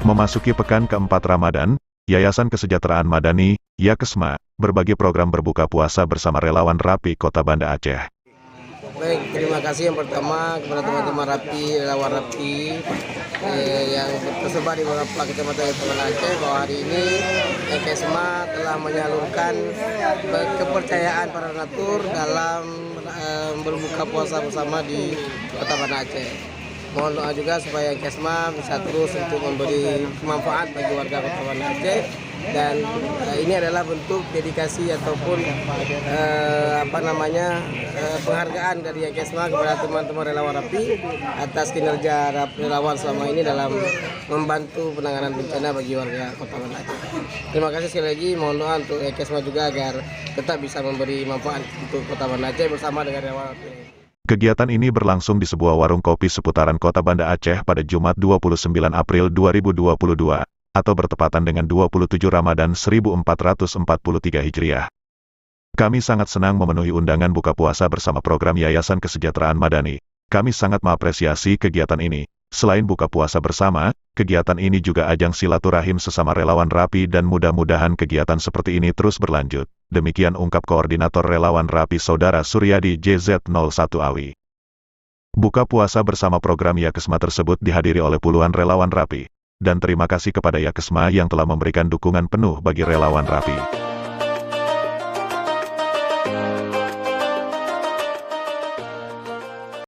Memasuki pekan keempat Ramadan, Yayasan Kesejahteraan Madani, YAKESMA, berbagi program berbuka puasa bersama relawan Rapi Kota Banda Aceh. Baik, terima kasih yang pertama kepada teman-teman Rapi, relawan Rapi yang tersebar di beberapa kecamatan Kota Banda Aceh, bahwa hari ini YAKESMA telah menyalurkan kepercayaan para donatur dalam berbuka puasa bersama di Kota Banda Aceh. Mohon doa juga supaya YAKESMA bisa terus untuk memberi manfaat bagi warga Kota Banda Aceh, dan ini adalah bentuk dedikasi ataupun penghargaan dari YAKESMA kepada teman-teman relawan Rapi atas kinerja relawan selama ini dalam membantu penanganan bencana bagi warga Kota Banda Aceh. Terima kasih sekali lagi, mohon doa untuk YAKESMA juga agar tetap bisa memberi manfaat untuk Kota Banda Aceh bersama dengan relawan Rapi. Kegiatan ini berlangsung di sebuah warung kopi seputaran Kota Banda Aceh pada Jumat 29 April 2022, atau bertepatan dengan 27 Ramadan 1443 Hijriah. Kami sangat senang memenuhi undangan buka puasa bersama program Yayasan Kesejahteraan Madani. Kami sangat mengapresiasi kegiatan ini. Selain buka puasa bersama, kegiatan ini juga ajang silaturahim sesama relawan Rapi, dan mudah-mudahan kegiatan seperti ini terus berlanjut. Demikian ungkap Koordinator Relawan Rapi Saudara Suryadi JZ01 Awi. Buka puasa bersama program YAKESMA tersebut dihadiri oleh puluhan relawan Rapi. Dan terima kasih kepada YAKESMA yang telah memberikan dukungan penuh bagi relawan Rapi.